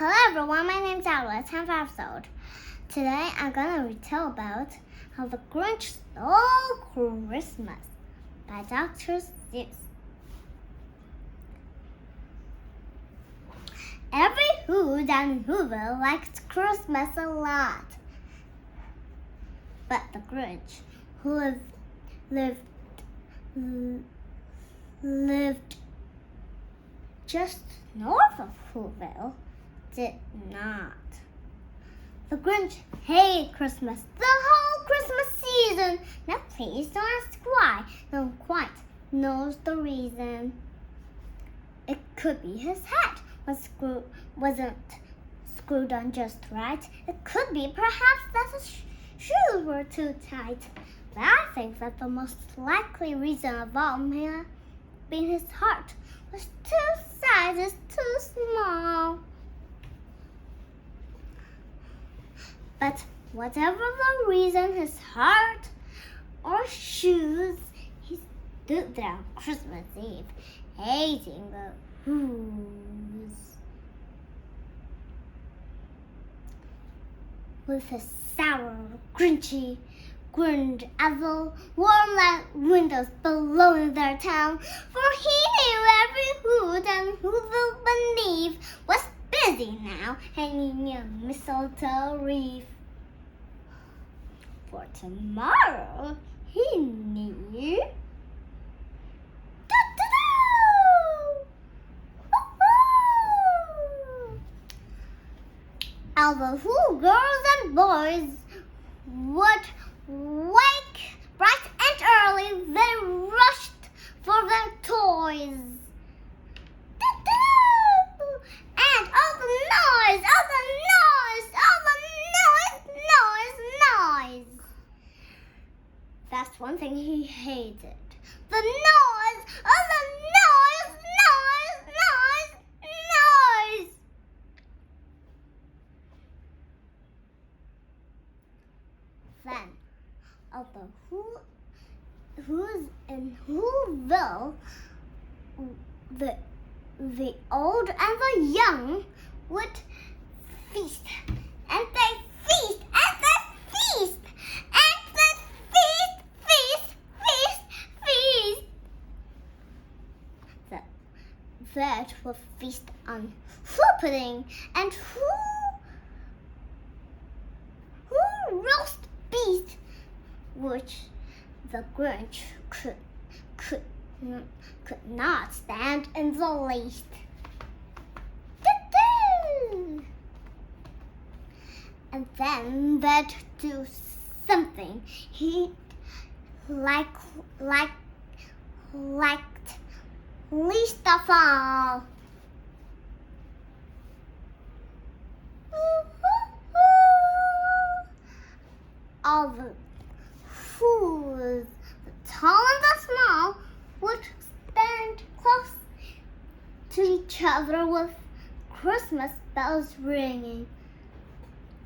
Hello everyone, my name's Alice. I'm 5 years old. Today I'm gonna retell about how the Grinch stole Christmas by Dr. Seuss. Every Who down in Whoville likes Christmas a lot. But the Grinch, who lived just north of Whoville, did not. The Grinch hated Christmas the whole Christmas season. Now please don't ask why. No one quite knows the reason. It could be his hat wasn't screwed on just right. It could be perhaps that his shoes were too tight. But I think that the most likely reason of all may have been his heart was 2 sizes too small. But whatever the reason, his heart or shoes, he stood there on Christmas Eve, hating the Who's. With his sour, grinchy grinned as the warm windows below in their town, for he knew every hood and Whoville beneath was busy now hanging a mistletoe wreath. For tomorrow, he knew. All the Who girls and boys would wake bright and early. They rushed for their toys. And all the noise. That's one thing he hated. The noise. Then, of the Who's in Whoville, the old and the young would feast, and they feast, and they feast, and they feast. That will feast on Who pudding and Who roast beef, which the Grinch could not stand in the least. And then they'd do something he liked least of all. All the Who's, the tall and the small, would stand close to each other with Christmas bells ringing.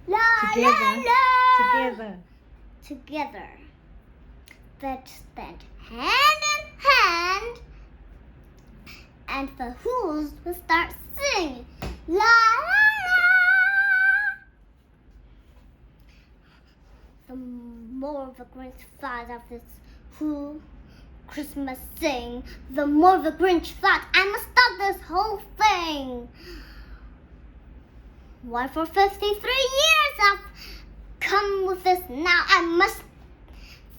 La la la. Together. They'd stand hand in hand, and the Who's would start singing. La la la. The more the Grinch thought of this Who Christmas thing, the more the Grinch thought, I must stop this whole thing. Why, for 53 years I've come with this. Now I must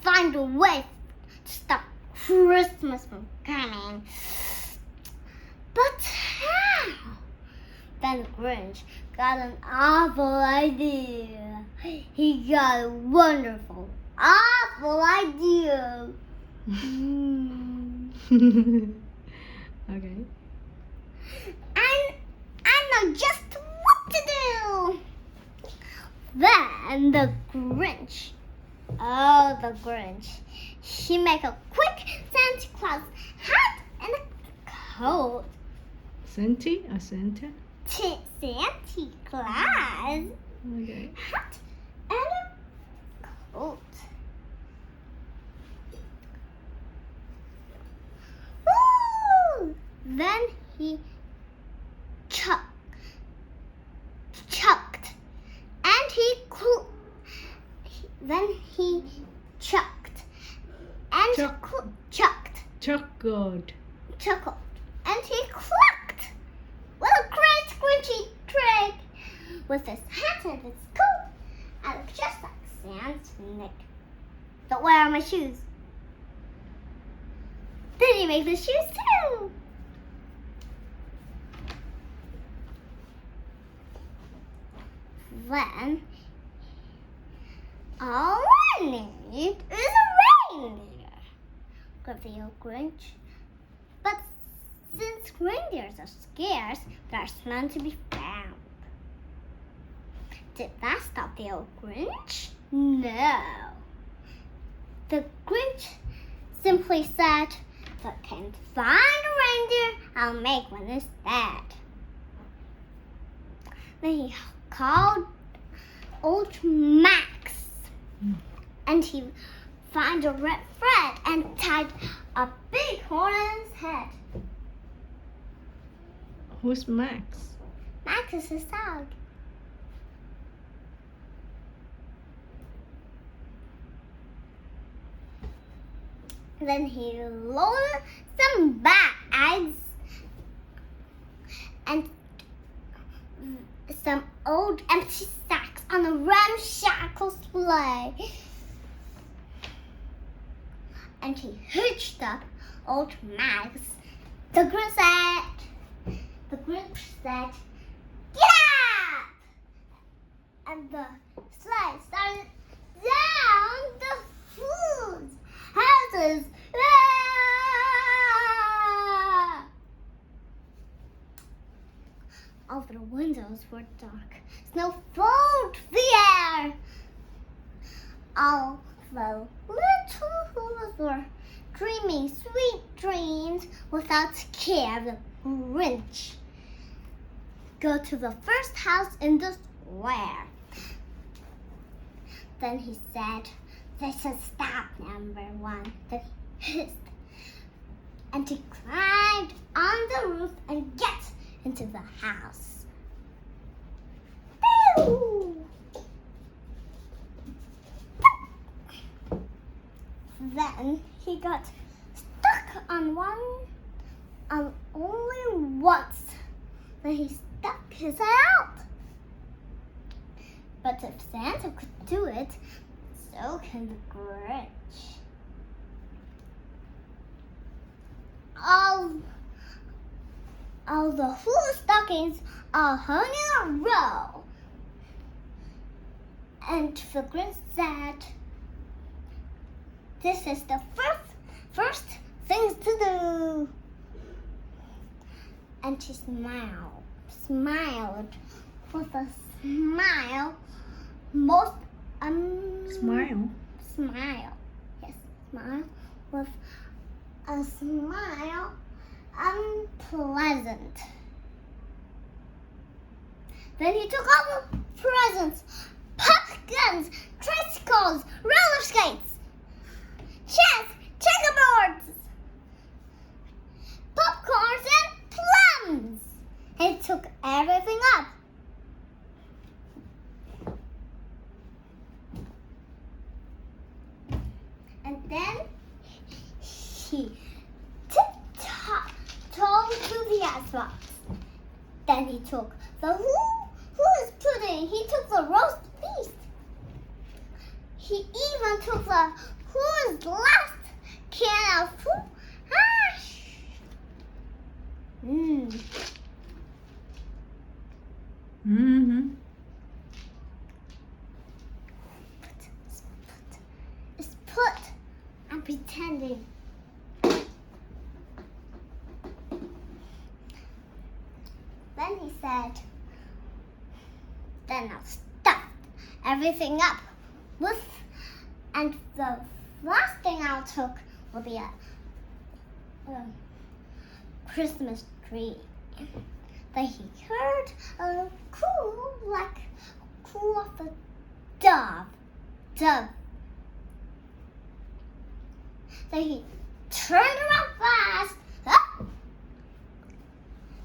find a way to stop Christmas from coming. But how? Then the Grinch got an awful idea. He got a wonderful, awful idea. Okay. I know just what to do. Then the Grinch, he make a quick Santa Claus hat and a coat. Santa? A Santa? Santa Claus. Okay. Hat and a coat. Woo! Then he Then he chucked and Chuckled. chuckled, and he clucked. What a great squinchy trick! With his hat and his coat, I look just like Santa's Nick. But where are my shoes? Then he made the shoes too. Then all I need is a reindeer, growled the old Grinch. But since reindeers are scarce, there's none to be found. Did that stop the old Grinch? No. The Grinch simply said, if I can't find a reindeer, I'll make one instead. Then he called old Max, and he found a red thread and tied a big horn on his head. Who's Max? Max is his dog. Then he loaded some bags and some old empty sacks on a ramshackle sleigh. And he hitched up old Max. The Grinch said, "Get up!" And the sleigh started down the food houses. Ah! All the windows were dark. Snow filled the air. All the little whoos were dreaming sweet dreams without care of the Grinch. Go to the first house in the square. Then he said, "This is stop number 1." Then he hissed. And he climbed on the roof and get into the house. Pew! Then he got stuck on only once. Then he stuck his head out. But if Santa could do it, so can the Grinch. All the whole stockings are hung in a row. And the Grinch said, "This is the first things to do." And he smiled with a smile, most Smile. smile, yes, smile with a smile unpleasant. Then he took all the presents: pumpkins, tricycles, roller skates, chess, checkerboards, popcorns, and plums. He took everything up. And then he tiptoed to the icebox. Then he took the who is pudding. He took the roast beef. He even took the who is last can of fruit hash. Mm-hmm. Put. I'm pretending. Then he said, "Then I'll stuff everything up with, and the last thing I'll take will be a Christmas tree." Then he heard a coo of a dove. Then he turned around fast. Ah!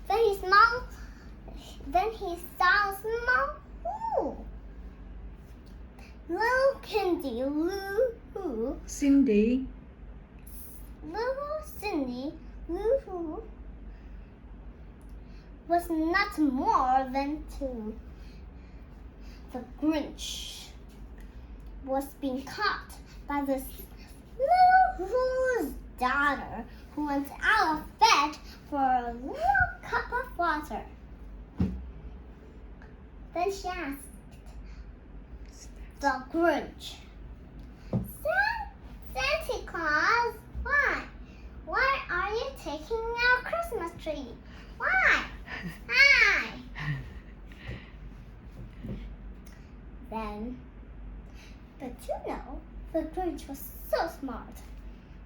Then he saw a small hole. Little can Cindy Lou Cindy. Little Cindy Lou was not more than 2. The Grinch was being caught by this little Who's daughter who went out of bed for a little cup of water. Then she asked the Grinch, Santa Claus, why? Why are you taking our Christmas tree? Why? Hi. Then, but the Grinch was so smart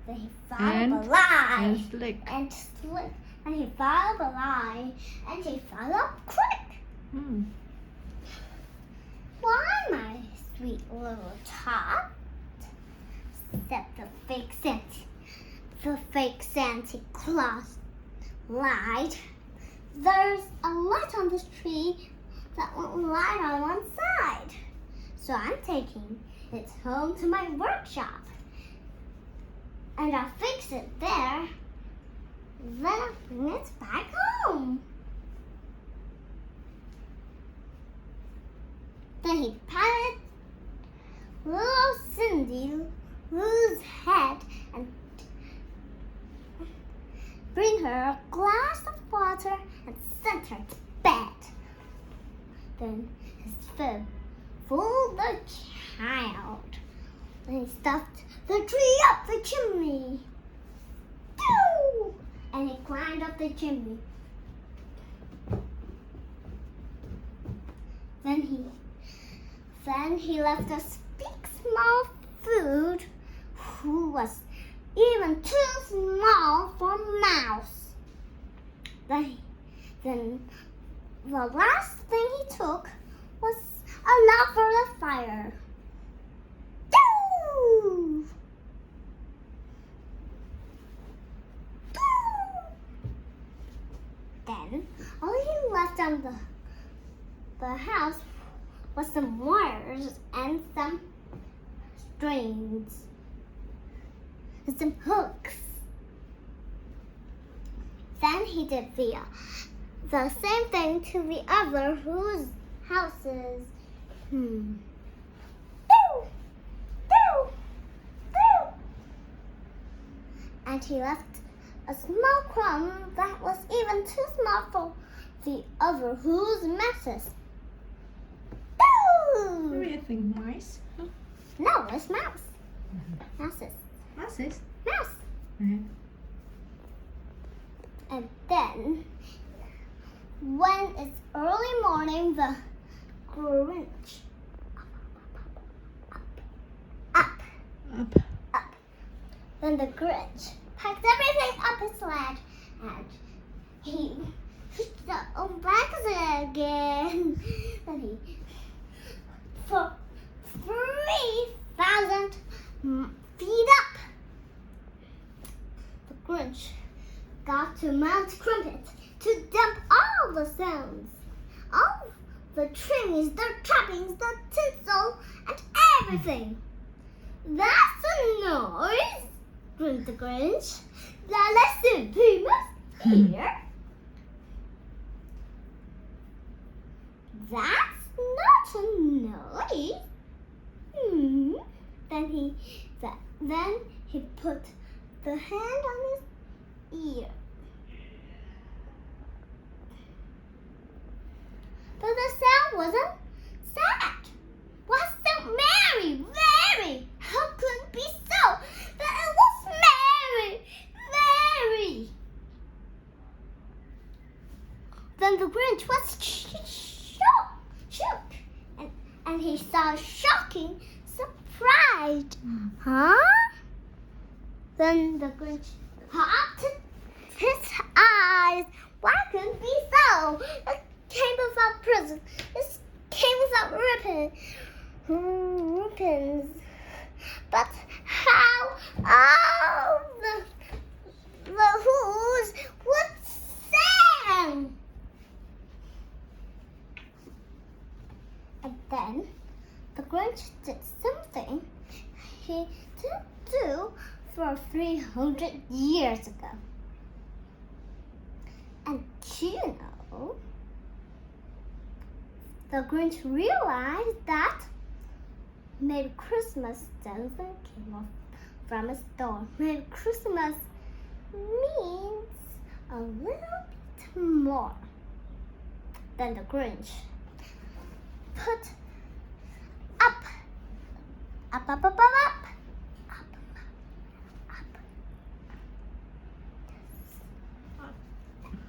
that he thought of a lie And slick. and slick, and he thought of a lie and he thought up quick. Hmm. Why, my sweet little tot, said the fake Santa Claus lied. There's a light on this tree that won't light on one side. So I'm taking it home to my workshop. And I'll fix it there. Then I'll bring it back home. Then he patted little Cindy Lou's head and bring her a glass of water and sent her to bed. Then his fib fooled the child. Then he stuffed the tree up the chimney. Pew! And he climbed up the chimney. Then he left us big small food who was even too small for a mouse. Then the last thing he took was a log for the fire. Doo! Doo! Then all he left on the house was some wires and some strings and some hooks. Then he did the same thing to the other whose houses. Pew! Pew! Pew! And he left a small crumb that was even too small for the other whose messes. What do you think, mice? Huh? No, it's mouse. Mouses. Mouses? Mouse. Mhm. And then, when it's early morning, the Grinch up. Then the Grinch packed everything up his sled and he got back again. Then he, for 3,000 feet up, the Grinch got to Mount Crumpet to dump all the sounds, all the trimmings, the trappings, the tinsel, and everything. That's a noise, grinned the Grinch. That let's simply must hear. That's not a noise. Then he put the hand on his ear. But the sound wasn't sad. Was so merry, very. How could it be so? But it was merry, very. Then the Grinch was shook, and he saw shocking surprise. Huh? Then the Grinch popped his eyes. Why couldn't it be so? It came without presents. It came without ribbons. But how all the Who's would sing? And then the Grinch did something he didn't do for 300 years ago. And you know, the Grinch realized that maybe Christmas doesn't come off from a store. Maybe Christmas means a little bit more than the Grinch. Put up, up, up, up, up, up, up.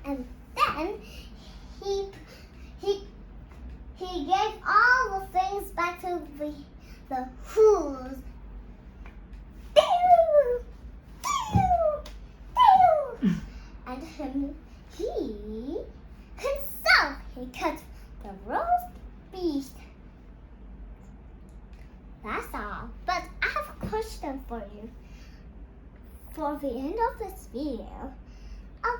And then he gave all the things back to the Who's. And he cut the roast beef. That's all. But I have a question for you. For the end of this video, I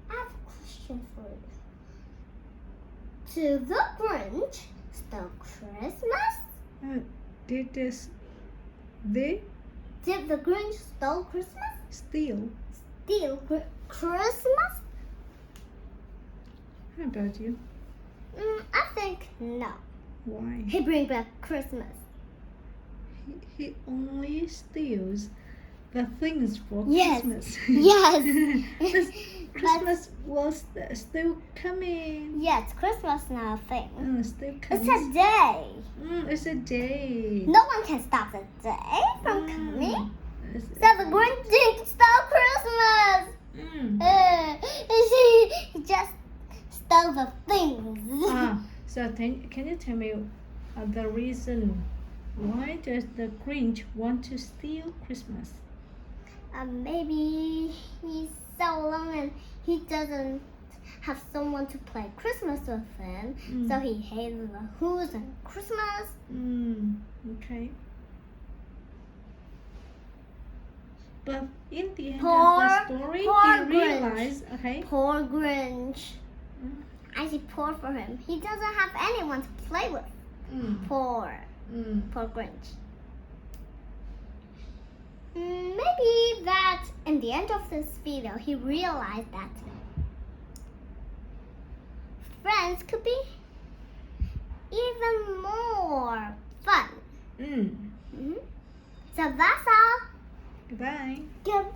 have a question for you. Did the Grinch steal Christmas? Did the Grinch steal Christmas? steal? Steal Christmas? How about you? I think no. Why? He bring back Christmas. He only steals the things for Yes. Christmas. Yes. Christmas was still coming. Yes, Christmas now a thing. Still It's coming. a day. It's a day. No one can stop the day from coming. It's So the Grinch didn't steal Christmas. He just stole the things. So can you tell me the reason why does the Grinch want to steal Christmas? Maybe he's so alone and he doesn't have someone to play Christmas with him. So he hates the Who's and Christmas. Okay. But in the end Poor- of the story, poor he Grinch. realized, okay. Poor Grinch. I see poor for him. He doesn't have anyone to play with. Poor Grinch. Maybe that in the end of this video, he realized that friends could be even more fun. So that's all. Goodbye. Goodbye.